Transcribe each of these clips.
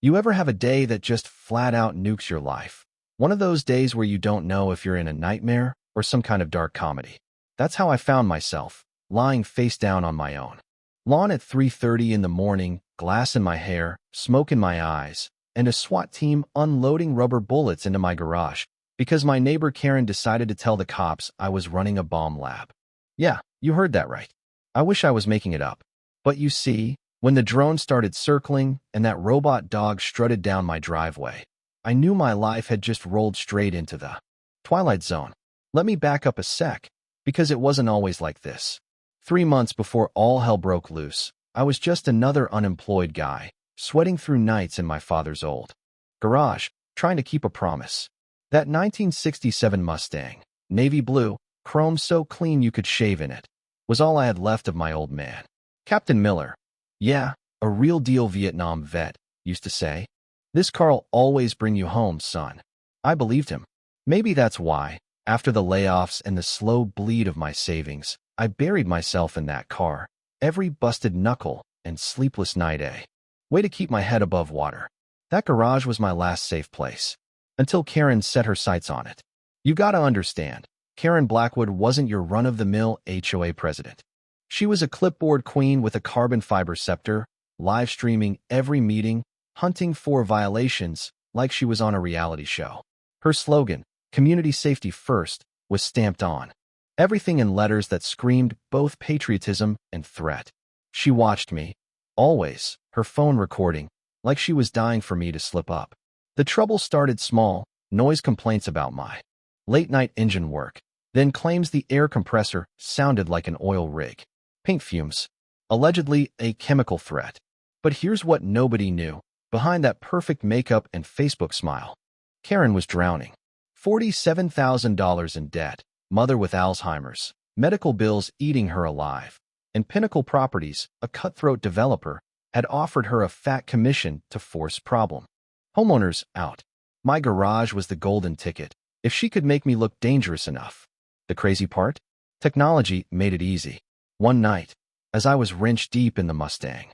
You ever have a day that just flat out nukes your life? One of those days where you don't know if you're in a nightmare or some kind of dark comedy. That's how I found myself, lying face down on my own lawn at 3:30 in the morning, glass in my hair, smoke in my eyes, and a SWAT team unloading rubber bullets into my garage because my neighbor Karen decided to tell the cops I was running a bomb lab. Yeah, you heard that right. I wish I was making it up. But you see, when the drone started circling and that robot dog strutted down my driveway, I knew my life had just rolled straight into the Twilight Zone. Let me back up a sec, because it wasn't always like this. 3 months before all hell broke loose, I was just another unemployed guy, sweating through nights in my father's old garage, trying to keep a promise. That 1967 Mustang, navy blue, chrome so clean you could shave in it, was all I had left of my old man. Captain Miller, yeah, a real deal Vietnam vet, used to say, "This car'll always bring you home, son." I believed him. Maybe that's why, after the layoffs and the slow bleed of my savings, I buried myself in that car, every busted knuckle and sleepless night way to keep my head above water. That garage was my last safe place, until Karen set her sights on it. You gotta understand, Karen Blackwood wasn't your run-of-the-mill HOA president. She was a clipboard queen with a carbon fiber scepter, live streaming every meeting, hunting for violations like she was on a reality show. Her slogan, "Community Safety First," was stamped on everything in letters that screamed both patriotism and threat. She watched me, always, her phone recording, like she was dying for me to slip up. The trouble started small, noise complaints about my late-night engine work, then claims the air compressor sounded like an oil rig. Paint fumes, allegedly a chemical threat. But here's what nobody knew. Behind that perfect makeup and Facebook smile, Karen was drowning. $47,000 in debt, mother with Alzheimer's, medical bills eating her alive, and Pinnacle Properties, a cutthroat developer, had offered her a fat commission to force problem. Homeowners out. My garage was the golden ticket, if she could make me look dangerous enough. The crazy part? Technology made it easy. One night, as I was wrenched deep in the Mustang,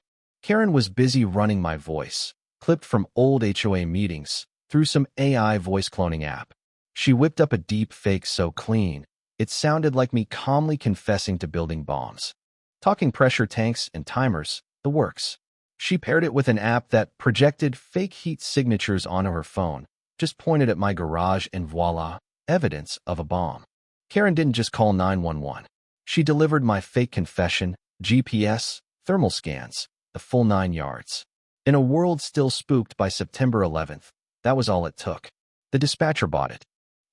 Karen was busy running my voice, clipped from old HOA meetings, through some AI voice cloning app. She whipped up a deep fake so clean, it sounded like me calmly confessing to building bombs. Talking pressure tanks and timers, the works. She paired it with an app that projected fake heat signatures onto her phone, just pointed at my garage and voila, evidence of a bomb. Karen didn't just call 911. She delivered my fake confession, GPS, thermal scans, the full 9 yards. In a world still spooked by September 11th, that was all it took. The dispatcher bought it.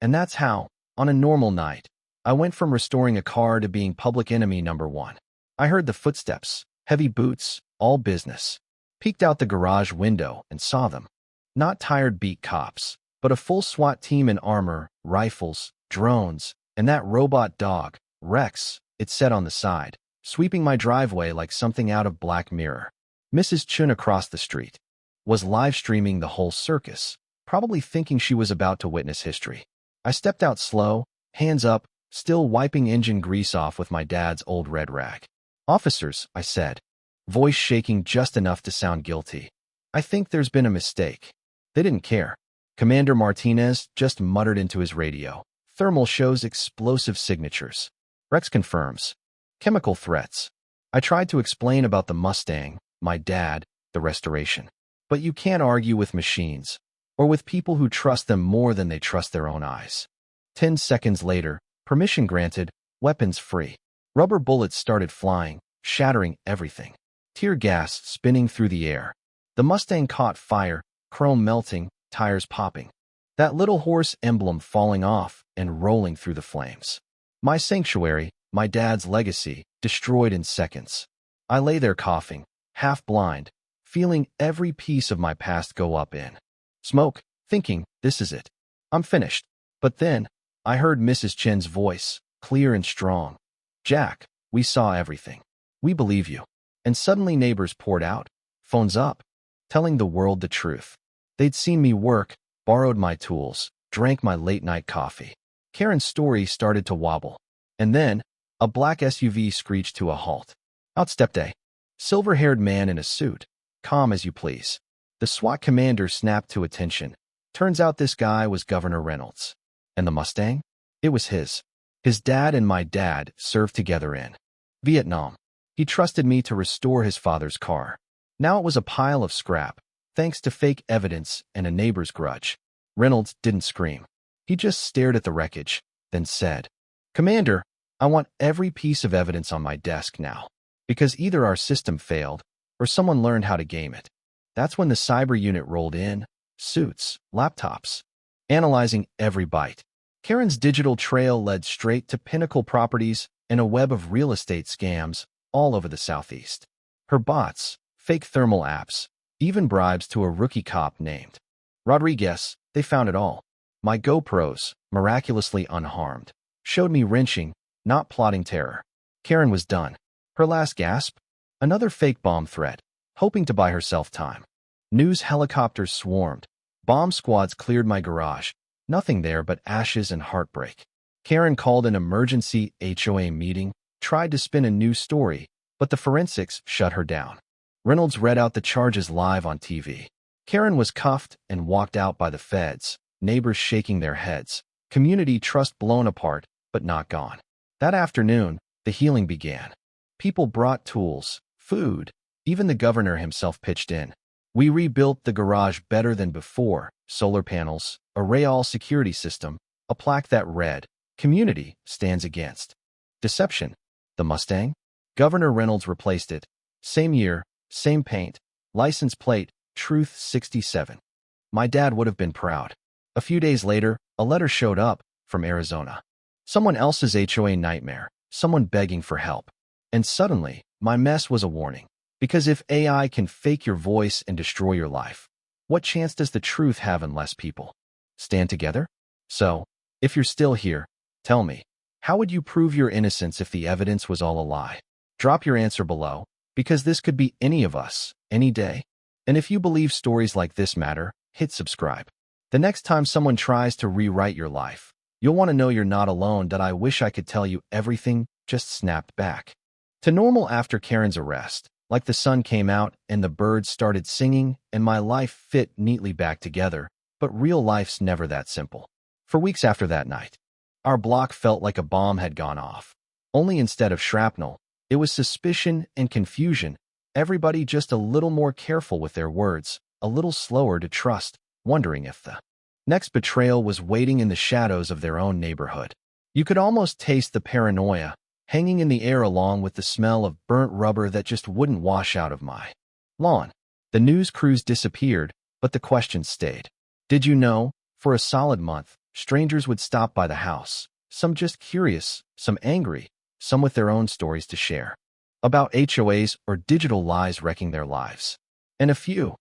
And that's how, on a normal night, I went from restoring a car to being public enemy number 1. I heard the footsteps, heavy boots, all business. Peeked out the garage window and saw them. Not tired beat cops, but a full SWAT team in armor, rifles, drones, and that robot dog, Rex, it said on the side, sweeping my driveway like something out of Black Mirror. Mrs. Chun across the street was live streaming the whole circus, probably thinking she was about to witness history. I stepped out slow, hands up, still wiping engine grease off with my dad's old red rag. "Officers," I said, voice shaking just enough to sound guilty. "I think there's been a mistake." They didn't care. Commander Martinez just muttered into his radio. "Thermal shows explosive signatures." Rex confirms. "Chemical threats." I tried to explain about the Mustang, my dad, the restoration. But you can't argue with machines, or with people who trust them more than they trust their own eyes. 10 seconds later, permission granted, weapons free. Rubber bullets started flying, shattering everything. Tear gas spinning through the air. The Mustang caught fire, chrome melting, tires popping. That little horse emblem falling off and rolling through the flames. My sanctuary, my dad's legacy, destroyed in seconds. I lay there coughing, half blind, feeling every piece of my past go up in smoke, thinking, this is it. I'm finished. But then, I heard Mrs. Chen's voice, clear and strong. "Jack, we saw everything. We believe you." And suddenly neighbors poured out, phones up, telling the world the truth. They'd seen me work, borrowed my tools, drank my late-night coffee. Karen's story started to wobble. And then, a black SUV screeched to a halt. Out stepped a silver-haired man in a suit, calm as you please. The SWAT commander snapped to attention. Turns out this guy was Governor Reynolds. And the Mustang? It was his. His dad and my dad served together in Vietnam. He trusted me to restore his father's car. Now it was a pile of scrap, thanks to fake evidence and a neighbor's grudge. Reynolds didn't scream. He just stared at the wreckage, then said, "Commander, I want every piece of evidence on my desk now, because either our system failed or someone learned how to game it." That's when the cyber unit rolled in, suits, laptops, analyzing every byte. Karen's digital trail led straight to Pinnacle Properties and a web of real estate scams all over the Southeast. Her bots, fake thermal apps, even bribes to a rookie cop named Rodriguez, they found it all. My GoPros, miraculously unharmed, showed me wrenching, not plotting terror. Karen was done. Her last gasp? Another fake bomb threat, hoping to buy herself time. News helicopters swarmed. Bomb squads cleared my garage. Nothing there but ashes and heartbreak. Karen called an emergency HOA meeting, tried to spin a new story, but the forensics shut her down. Reynolds read out the charges live on TV. Karen was cuffed and walked out by the feds, neighbors shaking their heads, community trust blown apart, but not gone. That afternoon, the healing began. People brought tools, food, even the governor himself pitched in. We rebuilt the garage better than before, solar panels, a Ray-all security system, a plaque that read, "Community stands against deception." The Mustang? Governor Reynolds replaced it. Same year, same paint, license plate, Truth 67. My dad would have been proud. A few days later, a letter showed up from Arizona. Someone else's HOA nightmare, someone begging for help. And suddenly, my mess was a warning. Because if AI can fake your voice and destroy your life, what chance does the truth have unless people stand together? So, if you're still here, tell me, how would you prove your innocence if the evidence was all a lie? Drop your answer below, because this could be any of us, any day. And if you believe stories like this matter, hit subscribe. The next time someone tries to rewrite your life, you'll want to know you're not alone. That I wish I could tell you everything just snapped back to normal after Karen's arrest. Like the sun came out and the birds started singing and my life fit neatly back together, but real life's never that simple. For weeks after that night, our block felt like a bomb had gone off. Only instead of shrapnel, it was suspicion and confusion, everybody just a little more careful with their words, a little slower to trust, wondering if the next betrayal was waiting in the shadows of their own neighborhood. You could almost taste the paranoia hanging in the air along with the smell of burnt rubber that just wouldn't wash out of my lawn. The news crews disappeared, but the questions stayed. Did you know, for a solid month, strangers would stop by the house, some just curious, some angry, some with their own stories to share about HOAs or digital lies wrecking their lives. And a few,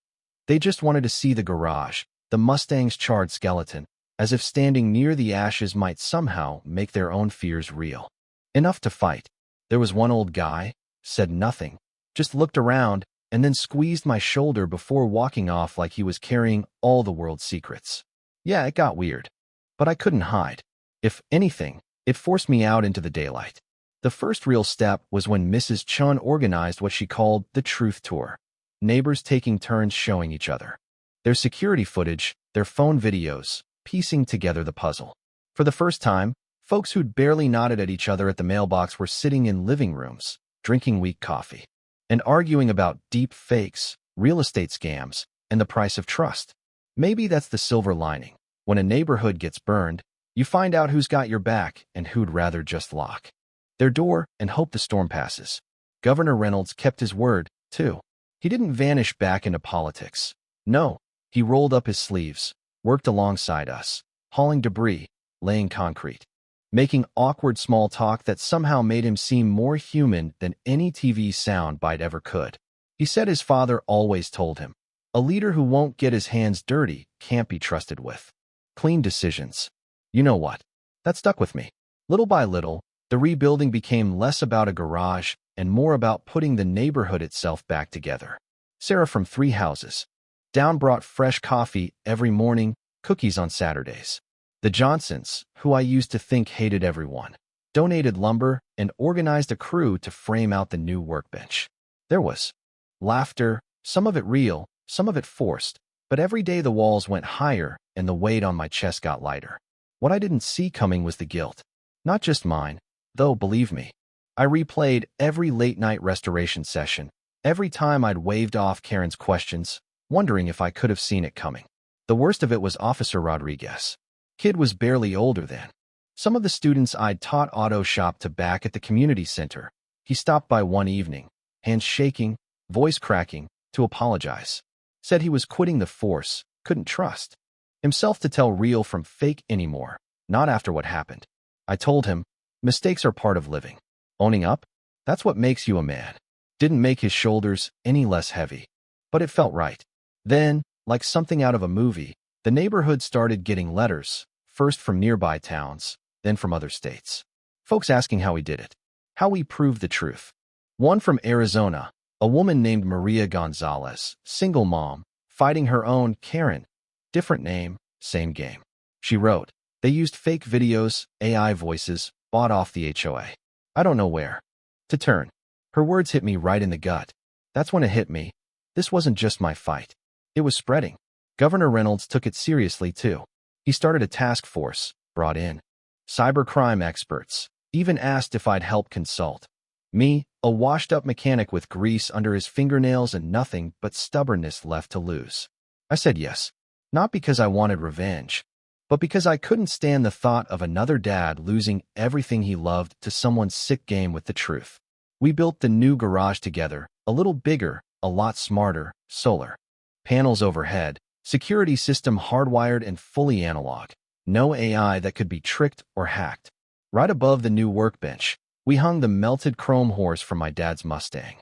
they just wanted to see the garage, the Mustang's charred skeleton, as if standing near the ashes might somehow make their own fears real. Enough to fight. There was one old guy, said nothing, just looked around and then squeezed my shoulder before walking off like he was carrying all the world's secrets. Yeah, it got weird. But I couldn't hide. If anything, it forced me out into the daylight. The first real step was when Mrs. Chun organized what she called the Truth Tour. Neighbors taking turns showing each other their security footage, their phone videos, piecing together the puzzle. For the first time, folks who'd barely nodded at each other at the mailbox were sitting in living rooms, drinking weak coffee, and arguing about deep fakes, real estate scams, and the price of trust. Maybe that's the silver lining. When a neighborhood gets burned, you find out who's got your back and who'd rather just lock their door and hope the storm passes. Governor Reynolds kept his word, too. He didn't vanish back into politics. No, he rolled up his sleeves, worked alongside us, hauling debris, laying concrete, making awkward small talk that somehow made him seem more human than any TV soundbite ever could. He said his father always told him, a leader who won't get his hands dirty can't be trusted with clean decisions. You know what? That stuck with me. Little by little, the rebuilding became less about a garage and more about putting the neighborhood itself back together. Sarah from 3 Houses Down brought fresh coffee every morning, cookies on Saturdays. The Johnsons, who I used to think hated everyone, donated lumber and organized a crew to frame out the new workbench. There was laughter, some of it real, some of it forced, but every day the walls went higher and the weight on my chest got lighter. What I didn't see coming was the guilt. Not just mine, though, believe me. I replayed every late-night restoration session, every time I'd waved off Karen's questions, wondering if I could have seen it coming. The worst of it was Officer Rodriguez. Kid was barely older then. Some of the students I'd taught auto shop to back at the community center. He stopped by one evening, hands shaking, voice cracking, to apologize. Said he was quitting the force, couldn't trust himself to tell real from fake anymore, not after what happened. I told him, mistakes are part of living. Owning up? That's what makes you a man. Didn't make his shoulders any less heavy. But it felt right. Then, like something out of a movie, the neighborhood started getting letters, first from nearby towns, then from other states. Folks asking how he did it, how he proved the truth. One from Arizona, a woman named Maria Gonzalez, single mom, fighting her own Karen. Different name, same game. She wrote, they used fake videos, AI voices, bought off the HOA. I don't know where to turn. Her words hit me right in the gut. That's when it hit me. This wasn't just my fight. It was spreading. Governor Reynolds took it seriously too. He started a task force, brought in cybercrime experts, even asked if I'd help consult. Me, a washed-up mechanic with grease under his fingernails and nothing but stubbornness left to lose. I said yes, not because I wanted revenge, but because I couldn't stand the thought of another dad losing everything he loved to someone's sick game with the truth. We built the new garage together, a little bigger, a lot smarter, solar panels overhead, security system hardwired and fully analog. No AI that could be tricked or hacked. Right above the new workbench, we hung the melted chrome horse from my dad's Mustang,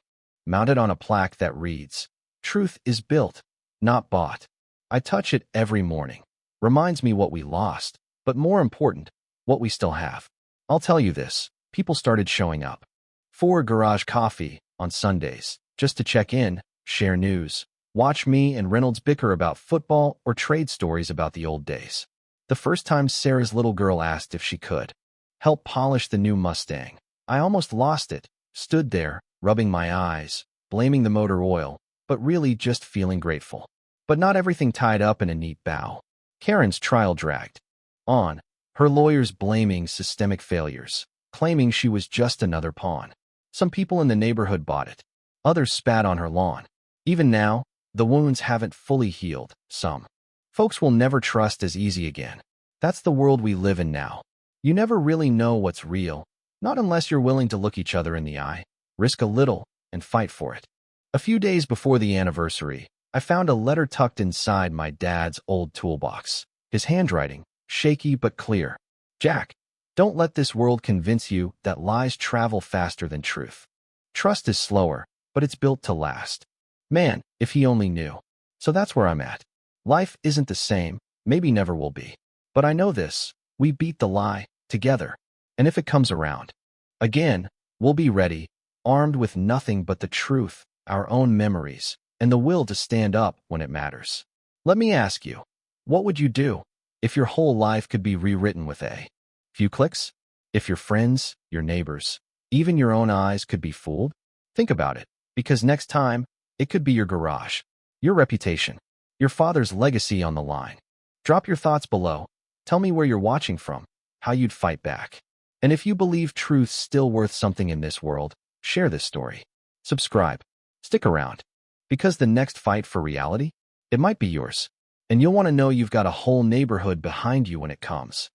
mounted on a plaque that reads, "Truth is built, not bought." I touch it every morning. Reminds me what we lost, but more important, what we still have. I'll tell you this, people started showing up. For garage coffee on Sundays, just to check in, share news, watch me and Reynolds bicker about football or trade stories about the old days. The first time Sarah's little girl asked if she could help polish the new Mustang, I almost lost it, stood there, rubbing my eyes, blaming the motor oil, but really just feeling grateful. But not everything tied up in a neat bow. Karen's trial dragged on, her lawyers blaming systemic failures, claiming she was just another pawn. Some people in the neighborhood bought it. Others spat on her lawn. Even now, the wounds haven't fully healed, some folks will never trust as easy again. That's the world we live in now. You never really know what's real, not unless you're willing to look each other in the eye, risk a little, and fight for it. A few days before the anniversary, I found a letter tucked inside my dad's old toolbox. His handwriting, shaky but clear. Jack, don't let this world convince you that lies travel faster than truth. Trust is slower, but it's built to last. Man, if he only knew. So that's where I'm at. Life isn't the same, maybe never will be. But I know this, we beat the lie, together. And if it comes around again, we'll be ready, armed with nothing but the truth, our own memories, and the will to stand up when it matters. Let me ask you, what would you do if your whole life could be rewritten with a few clicks? If your friends, your neighbors, even your own eyes could be fooled? Think about it, because next time, it could be your garage, your reputation, your father's legacy on the line. Drop your thoughts below. Tell me where you're watching from, how you'd fight back. And if you believe truth's still worth something in this world, share this story. Subscribe. Stick around. Because the next fight for reality, it might be yours. And you'll want to know you've got a whole neighborhood behind you when it comes.